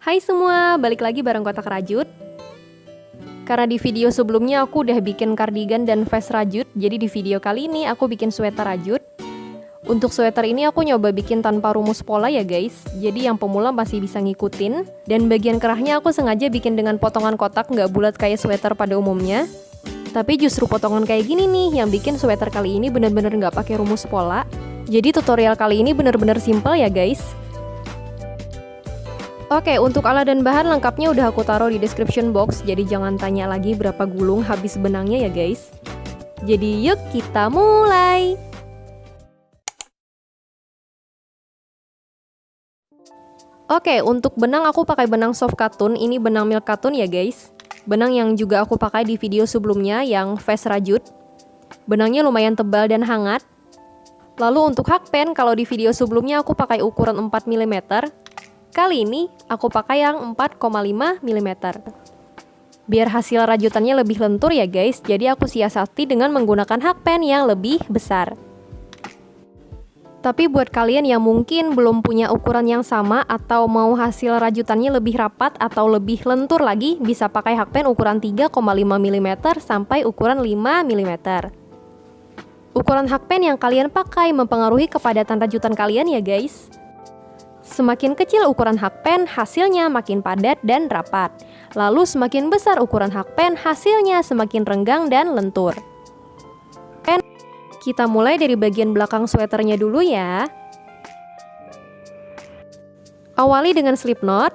Hai semua, balik lagi bareng Kotak Rajut. Karena di video sebelumnya aku udah bikin kardigan dan vest rajut, jadi di video kali ini aku bikin sweater rajut. Untuk sweater ini aku nyoba bikin tanpa rumus pola ya guys, jadi yang pemula masih bisa ngikutin. Dan bagian kerahnya aku sengaja bikin dengan potongan kotak nggak bulat kayak sweater pada umumnya. Tapi justru potongan kayak gini nih yang bikin sweater kali ini bener-bener nggak pakai rumus pola. Jadi tutorial kali ini bener-bener simple ya guys. Oke, untuk alat dan bahan lengkapnya udah aku taruh di description box, jadi jangan tanya lagi berapa gulung habis benangnya ya guys. Jadi yuk kita mulai! Oke, untuk benang aku pakai benang soft cotton, ini benang milk cotton ya guys. Benang yang juga aku pakai di video sebelumnya yang vest rajut. Benangnya lumayan tebal dan hangat. Lalu untuk hakpen, kalau di video sebelumnya aku pakai ukuran 4 mm. Kali ini aku pakai yang 4,5 mm. Biar hasil rajutannya lebih lentur ya guys, jadi aku siasati dengan menggunakan hakpen yang lebih besar. Tapi buat kalian yang mungkin belum punya ukuran yang sama atau mau hasil rajutannya lebih rapat atau lebih lentur lagi, bisa pakai hakpen ukuran 3,5 mm sampai ukuran 5 mm. Ukuran hakpen yang kalian pakai mempengaruhi kepadatan rajutan kalian ya guys. Semakin kecil ukuran hakpen, hasilnya makin padat dan rapat. Lalu semakin besar ukuran hakpen, hasilnya semakin renggang dan lentur. Kita mulai dari bagian belakang sweaternya dulu ya. Awali dengan slip knot.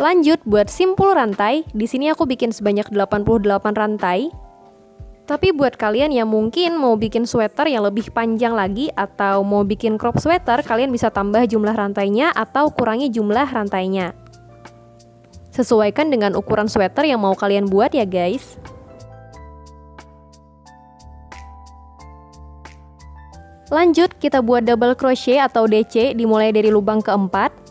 Lanjut buat simpul rantai, di sini aku bikin sebanyak 88 rantai. Tapi buat kalian yang mungkin mau bikin sweater yang lebih panjang lagi atau mau bikin crop sweater, kalian bisa tambah jumlah rantainya atau kurangi jumlah rantainya. Sesuaikan dengan ukuran sweater yang mau kalian buat ya guys. Lanjut kita buat double crochet atau DC dimulai dari lubang keempat.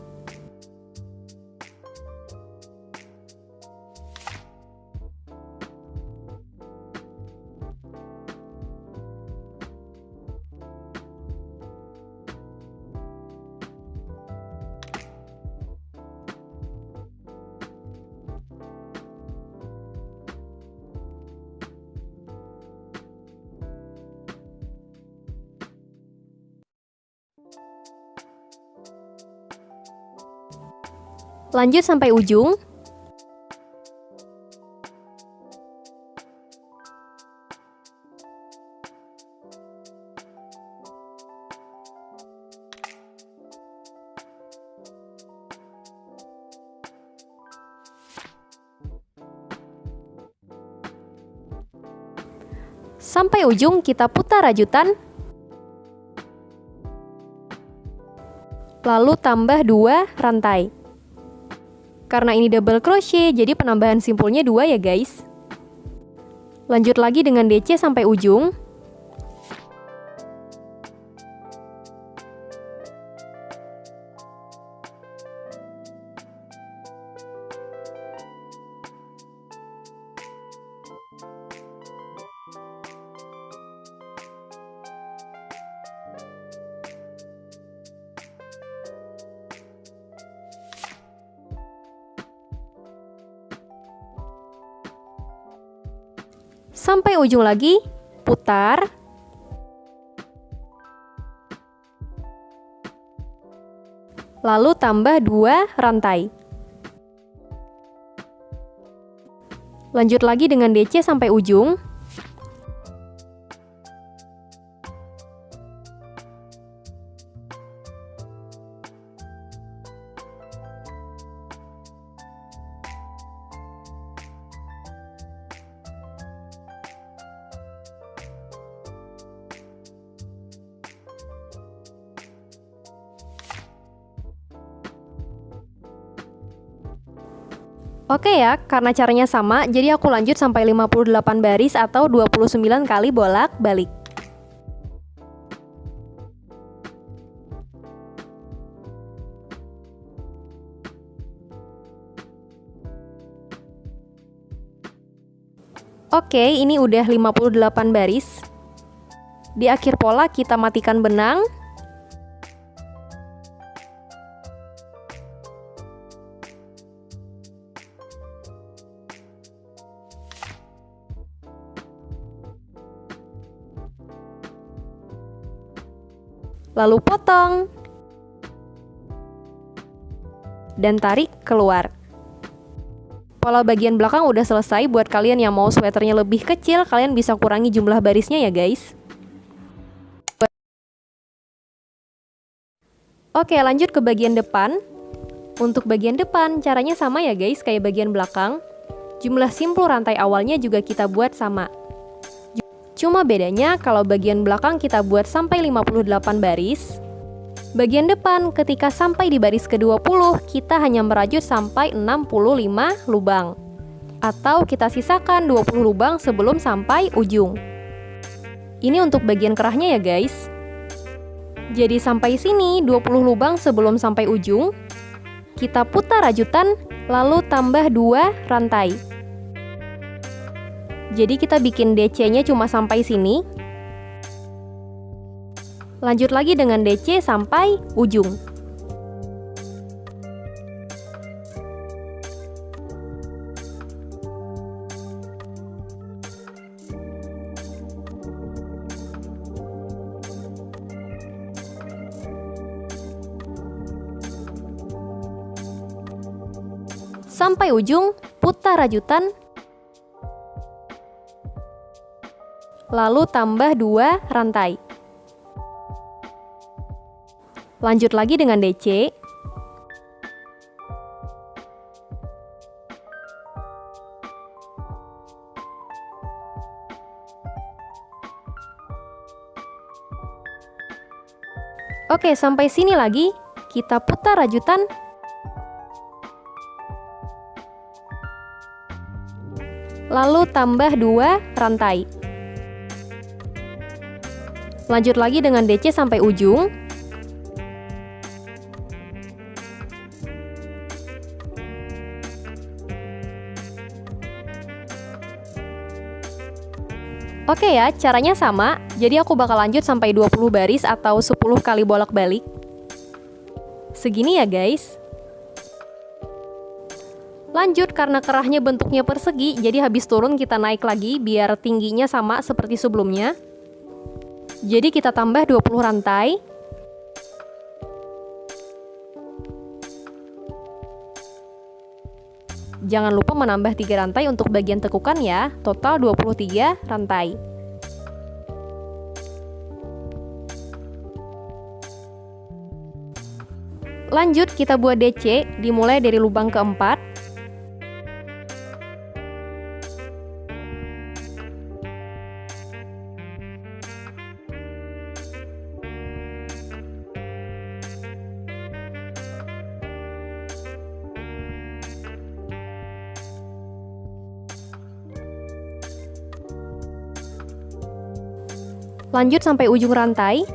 Lanjut sampai ujung. Sampai ujung kita putar rajutan. Lalu tambah 2 rantai. Karena ini double crochet, jadi penambahan simpulnya 2 ya guys. Lanjut lagi dengan DC sampai ujung. Sampai ujung lagi, putar. Lalu tambah 2 rantai. Lanjut lagi dengan DC sampai ujung. Oke ya, karena caranya sama, jadi aku lanjut sampai 58 baris atau 29 kali bolak-balik. Oke, ini udah 58 baris. Di akhir pola kita matikan benang. Lalu potong. Dan tarik keluar. Pola bagian belakang udah selesai. Buat kalian yang mau sweaternya lebih kecil, kalian bisa kurangi jumlah barisnya ya guys. Oke, lanjut ke bagian depan. Untuk bagian depan, caranya sama ya guys, kayak bagian belakang. Jumlah simpul rantai awalnya juga kita buat sama. Cuma bedanya kalau bagian belakang kita buat sampai 58 baris. Bagian depan ketika sampai di baris ke-20, kita hanya merajut sampai 65 lubang. Atau kita sisakan 20 lubang sebelum sampai ujung. Ini untuk bagian kerahnya ya guys. Jadi sampai sini 20 lubang sebelum sampai ujung. Kita putar rajutan, lalu tambah 2 rantai. Jadi kita bikin DC-nya cuma sampai sini. Lanjut lagi dengan DC sampai ujung. Sampai ujung, putar rajutan. Lalu tambah 2 rantai. Lanjut lagi dengan DC. Oke, sampai sini lagi. Kita putar rajutan. Lalu tambah 2 rantai. Lanjut lagi dengan DC sampai ujung. Oke ya, caranya sama. Jadi aku bakal lanjut sampai 20 baris atau 10 kali bolak-balik. Segini ya guys. Lanjut, karena kerahnya bentuknya persegi, jadi habis turun kita naik lagi biar tingginya sama seperti sebelumnya. Jadi kita tambah 20 rantai. Jangan lupa menambah 3 rantai untuk bagian tekukan ya, total 23 rantai. Lanjut kita buat DC, dimulai dari lubang keempat. Lanjut sampai ujung rantai.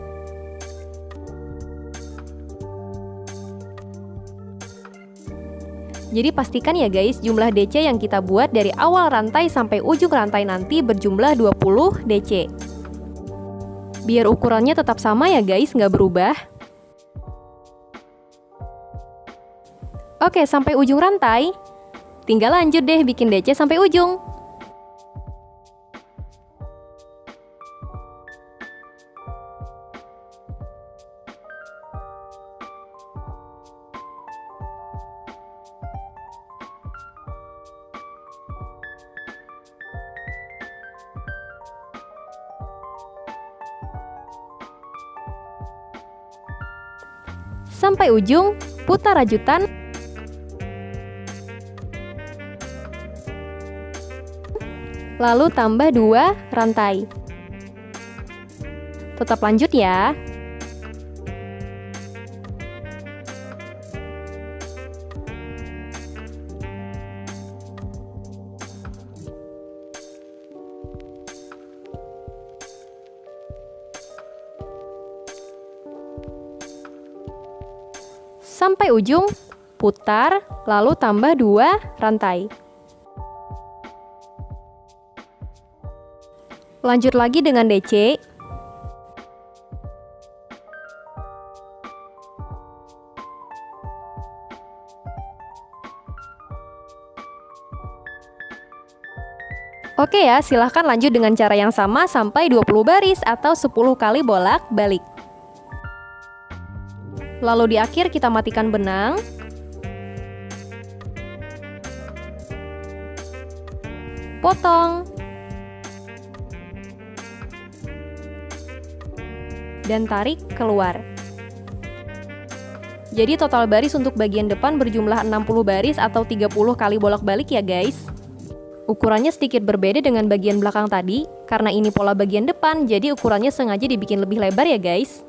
Jadi pastikan ya guys, jumlah DC yang kita buat dari awal rantai sampai ujung rantai nanti berjumlah 20 DC. Biar ukurannya tetap sama ya guys, nggak berubah. Oke, sampai ujung rantai. Tinggal lanjut deh bikin DC sampai ujung. Sampai ujung, putar rajutan. Lalu tambah 2 rantai. Tetap lanjut ya. Sampai ujung, putar, lalu tambah 2 rantai. Lanjut lagi dengan DC. Oke ya, silahkan lanjut dengan cara yang sama sampai 20 baris atau 10 kali bolak-balik. Lalu di akhir kita matikan benang. Potong. Dan tarik keluar. Jadi total baris untuk bagian depan berjumlah 60 baris atau 30 kali bolak-balik ya guys. Ukurannya sedikit berbeda dengan bagian belakang tadi, karena ini pola bagian depan, jadi ukurannya sengaja dibikin lebih lebar ya guys.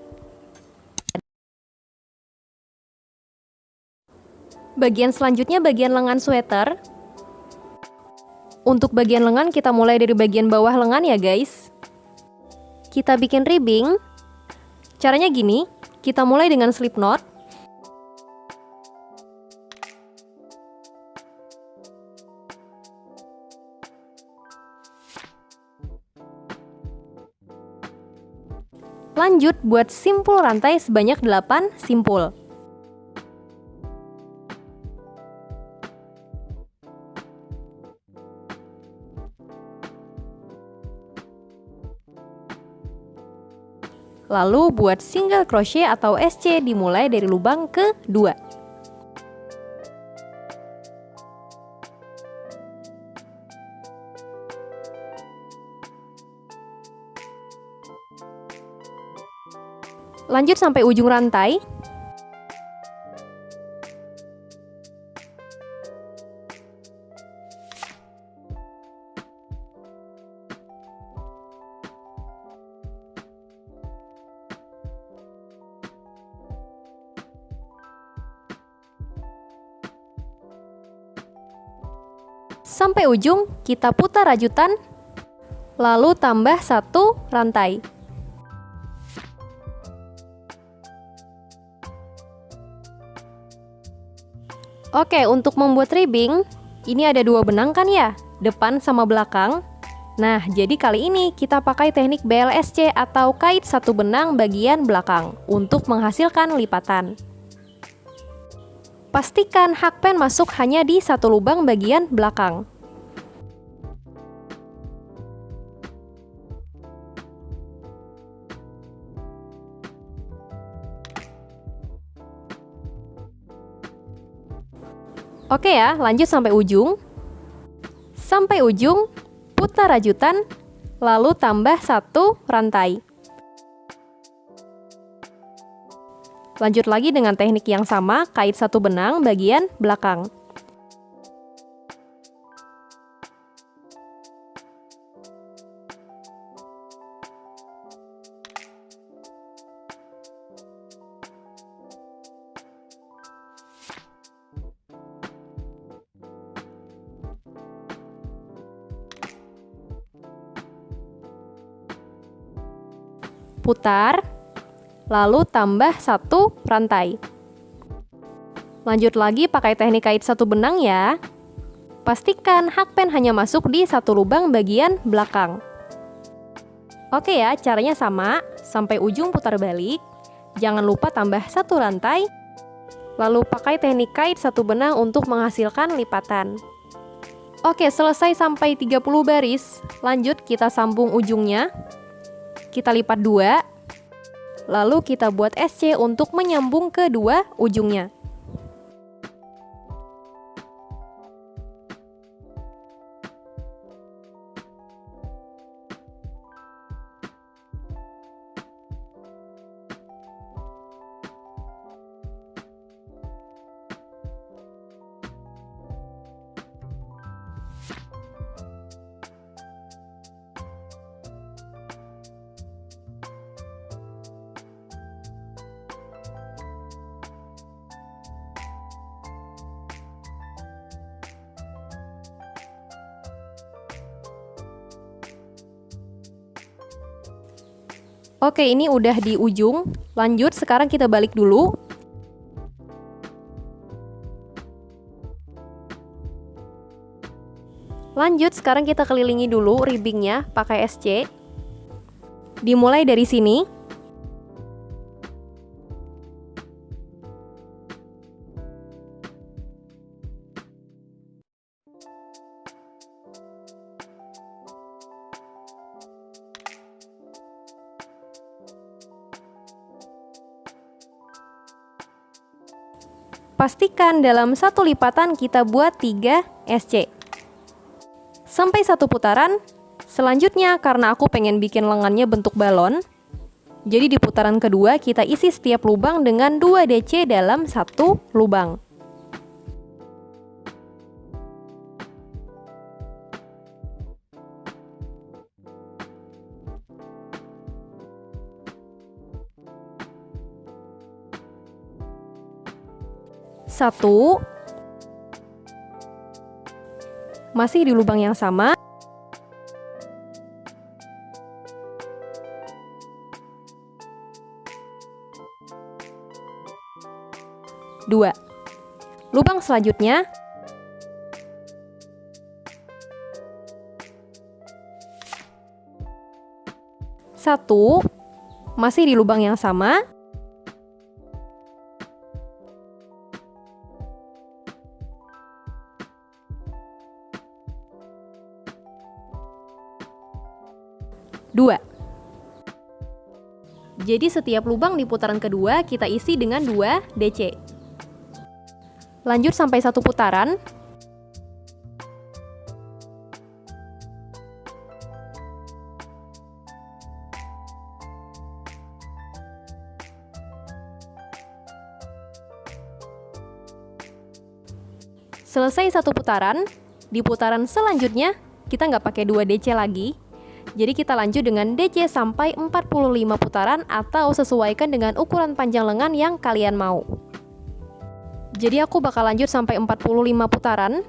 Bagian selanjutnya bagian lengan sweater. Untuk bagian lengan kita mulai dari bagian bawah lengan ya guys. Kita bikin ribbing. Caranya gini, kita mulai dengan slip knot. Lanjut buat simpul rantai sebanyak 8 simpul. Lalu buat single crochet atau SC dimulai dari lubang kedua. Lanjut sampai ujung rantai. Sampai ujung kita putar rajutan, lalu tambah 1 rantai. Oke, untuk membuat ribbing, ini ada 2 benang kan ya, depan sama belakang. Nah, jadi kali ini kita pakai teknik BLSC atau kait 1 benang bagian belakang untuk menghasilkan lipatan. Pastikan hakpen masuk hanya di 1 lubang bagian belakang. Oke ya, lanjut sampai ujung. Sampai ujung, putar rajutan, lalu tambah 1 rantai. Lanjut lagi dengan teknik yang sama, kait 1 benang bagian belakang. Putar, lalu tambah 1 rantai. Lanjut lagi pakai teknik kait 1 benang ya. Pastikan hakpen hanya masuk di 1 lubang bagian belakang. Oke ya, caranya sama, sampai ujung putar balik. Jangan lupa tambah 1 rantai. Lalu pakai teknik kait 1 benang untuk menghasilkan lipatan. Oke, selesai sampai 30 baris. Lanjut kita sambung ujungnya. Kita lipat 2, lalu kita buat SC untuk menyambung kedua ujungnya. Oke, ini udah di ujung. Lanjut, sekarang kita balik dulu. Lanjut, sekarang kita kelilingi dulu ribbingnya pakai SC. Dimulai dari sini. Pastikan dalam satu lipatan kita buat 3 SC. Sampai satu putaran. Selanjutnya karena aku pengen bikin lengannya bentuk balon, jadi di putaran kedua kita isi setiap lubang dengan 2 DC dalam satu lubang. Satu, masih di lubang yang sama. Dua, lubang selanjutnya. Satu, masih di lubang yang sama. Dua. Jadi setiap lubang di putaran kedua kita isi dengan 2 DC. Lanjut sampai satu putaran. Selesai satu putaran, di putaran selanjutnya kita nggak pakai 2 DC lagi. Jadi kita lanjut dengan DC sampai 45 putaran atau sesuaikan dengan ukuran panjang lengan yang kalian mau. Jadi aku bakal lanjut sampai 45 putaran.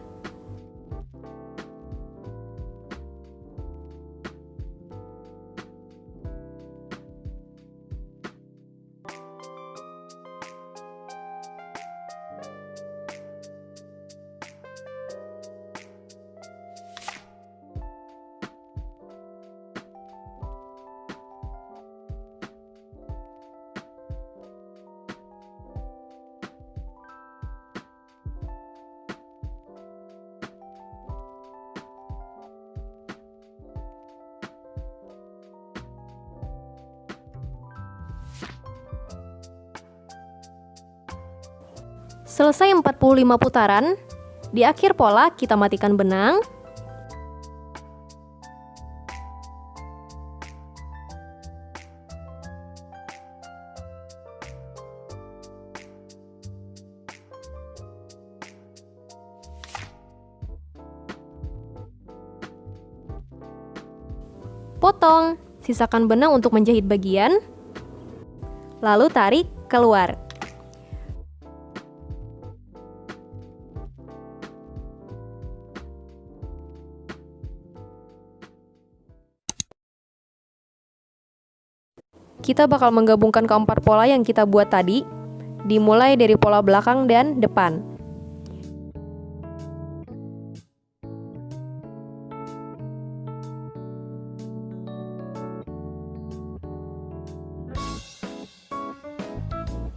Selesai 45 putaran, di akhir pola kita matikan benang. Potong, sisakan benang untuk menjahit bagian, lalu tarik keluar. Kita bakal menggabungkan keempat pola yang kita buat tadi, dimulai dari pola belakang dan depan.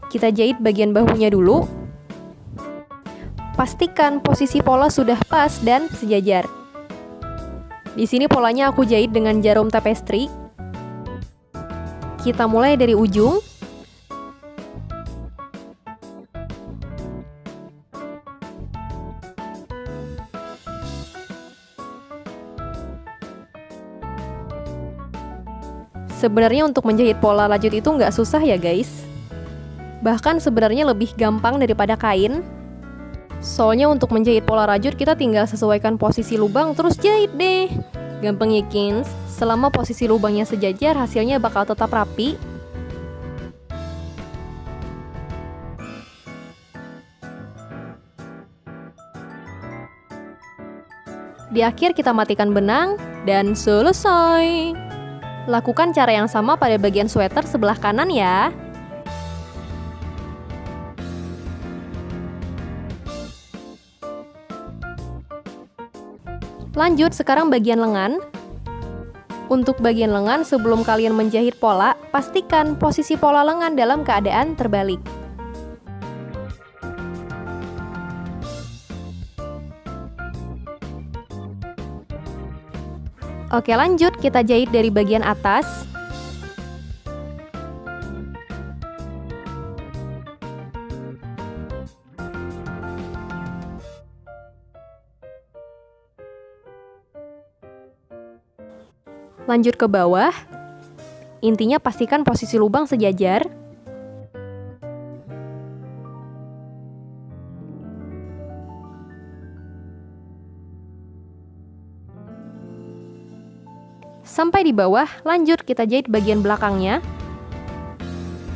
Kita jahit bagian bahunya dulu. Pastikan posisi pola sudah pas dan sejajar. Di sini polanya aku jahit dengan jarum tapestry. Kita mulai dari ujung. Sebenarnya untuk menjahit pola lanjut itu nggak susah ya guys. Bahkan sebenarnya lebih gampang daripada kain. Soalnya untuk menjahit pola rajut kita tinggal sesuaikan posisi lubang terus jahit deh. Gampang ya kins, selama posisi lubangnya sejajar hasilnya bakal tetap rapi. Di akhir kita matikan benang dan selesai. Lakukan cara yang sama pada bagian sweater sebelah kanan ya. Lanjut sekarang bagian lengan. Untuk bagian lengan, sebelum kalian menjahit pola, pastikan posisi pola lengan dalam keadaan terbalik. Oke, lanjut kita jahit dari bagian atas. Lanjut ke bawah. Intinya pastikan posisi lubang sejajar. Sampai di bawah, lanjut kita jahit bagian belakangnya.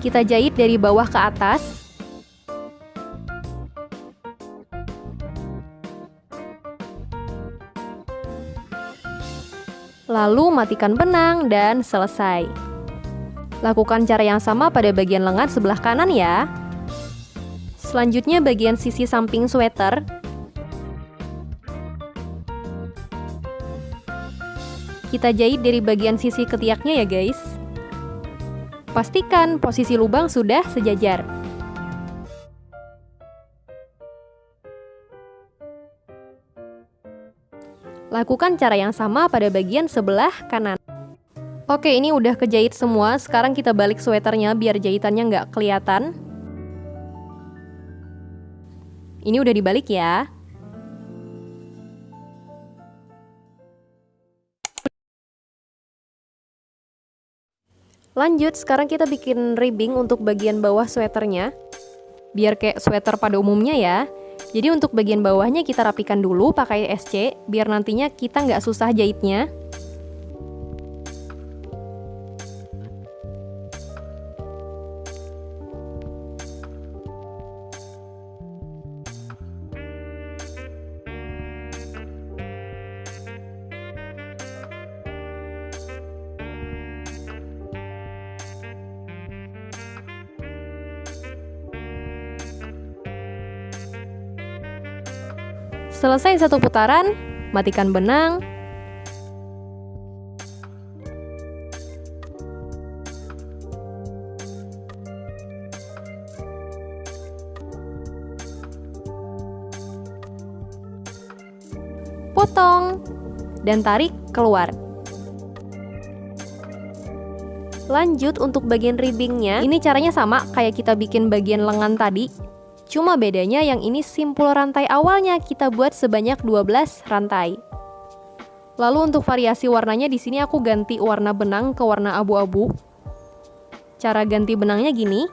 Kita jahit dari bawah ke atas. Lalu matikan benang dan selesai. Lakukan cara yang sama pada bagian lengan sebelah kanan ya. Selanjutnya bagian sisi samping sweater. Kita jahit dari bagian sisi ketiaknya ya guys. Pastikan posisi lubang sudah sejajar. Lakukan cara yang sama pada bagian sebelah kanan. Oke, ini udah kejahit semua. Sekarang kita balik sweaternya biar jahitannya nggak kelihatan. Ini udah dibalik ya. Lanjut, sekarang kita bikin ribbing untuk bagian bawah sweaternya. Biar kayak sweater pada umumnya ya. Jadi untuk bagian bawahnya kita rapikan dulu pakai SC, biar nantinya kita nggak susah jahitnya. Selesai satu putaran, matikan benang. Potong dan tarik keluar. Lanjut untuk bagian ribbingnya, ini caranya sama kayak kita bikin bagian lengan tadi. Cuma bedanya yang ini simpul rantai awalnya kita buat sebanyak 12 rantai. Lalu untuk variasi warnanya di sini aku ganti warna benang ke warna abu-abu. Cara ganti benangnya gini.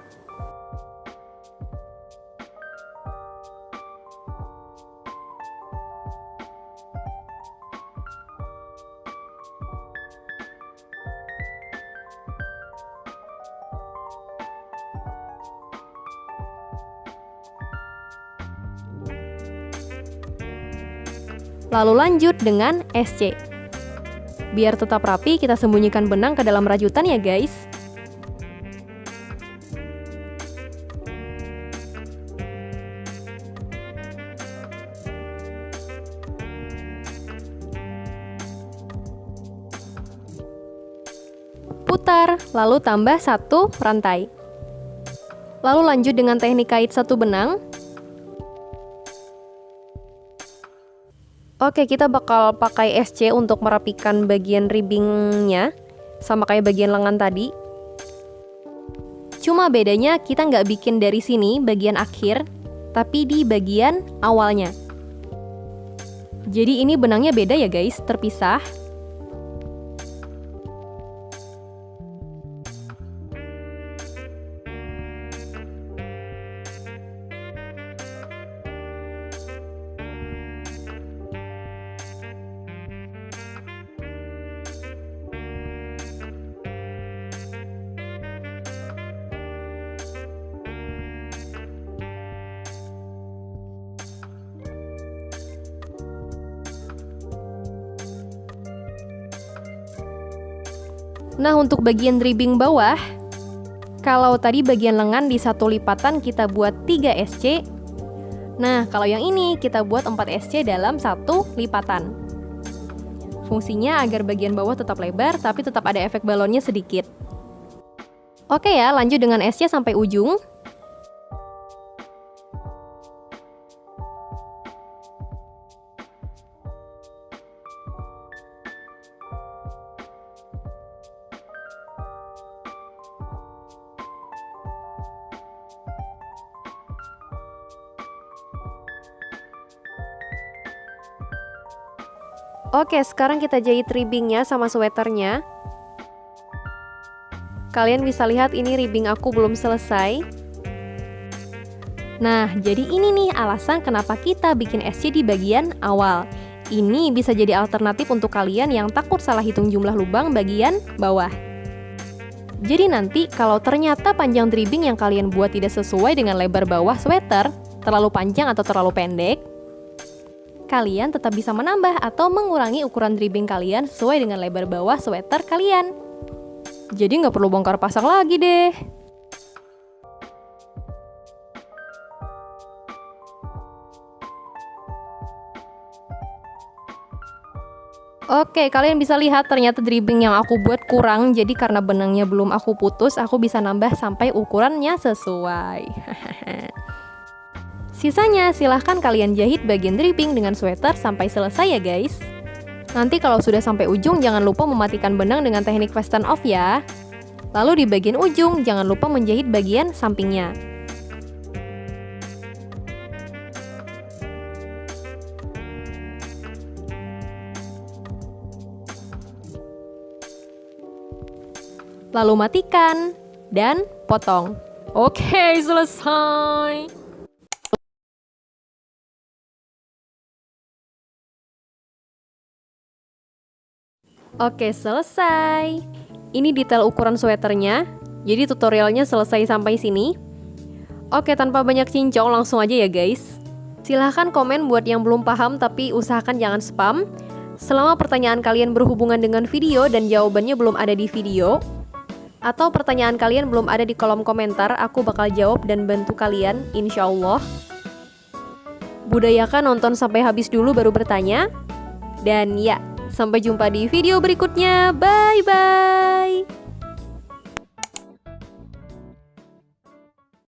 Lalu lanjut dengan SC. Biar tetap rapi, kita sembunyikan benang ke dalam rajutan ya guys. Putar, lalu tambah satu rantai. Lalu lanjut dengan teknik kait satu benang. Oke, kita bakal pakai SC untuk merapikan bagian ribbingnya, sama kayak bagian lengan tadi. Cuma bedanya kita nggak bikin dari sini bagian akhir, tapi di bagian awalnya. Jadi ini benangnya beda ya guys, terpisah. Nah, untuk bagian ribbing bawah, kalau tadi bagian lengan di satu lipatan kita buat 3 SC. Nah, kalau yang ini kita buat 4 SC dalam satu lipatan. Fungsinya agar bagian bawah tetap lebar, tapi tetap ada efek balonnya sedikit. Oke ya, lanjut dengan esnya sampai ujung. Oke, sekarang kita jahit ribbingnya sama sweaternya. Kalian bisa lihat ini ribbing aku belum selesai. Nah, jadi ini nih alasan kenapa kita bikin SC di bagian awal. Ini bisa jadi alternatif untuk kalian yang takut salah hitung jumlah lubang bagian bawah. Jadi nanti kalau ternyata panjang ribbing yang kalian buat tidak sesuai dengan lebar bawah sweater, terlalu panjang atau terlalu pendek, kalian tetap bisa menambah atau mengurangi ukuran ribbing kalian sesuai dengan lebar bawah sweater kalian. Jadi nggak perlu bongkar pasang lagi deh. Oke, kalian bisa lihat ternyata ribbing yang aku buat kurang. Jadi karena benangnya belum aku putus, aku bisa nambah sampai ukurannya sesuai. Sisanya silahkan kalian jahit bagian ribbing dengan sweater sampai selesai ya guys. Nanti kalau sudah sampai ujung jangan lupa mematikan benang dengan teknik fasten off ya. Lalu di bagian ujung jangan lupa menjahit bagian sampingnya. Lalu matikan dan potong. Oke, selesai. Oke, selesai. Ini detail ukuran sweaternya. Jadi tutorialnya selesai sampai sini. Oke, tanpa banyak cincong langsung aja ya guys. Silahkan komen buat yang belum paham tapi usahakan jangan spam. Selama pertanyaan kalian berhubungan dengan video dan jawabannya belum ada di video, atau pertanyaan kalian belum ada di kolom komentar, aku bakal jawab dan bantu kalian, insya Allah. Budayakan nonton sampai habis dulu baru bertanya. Dan ya, sampai jumpa di video berikutnya. Bye-bye.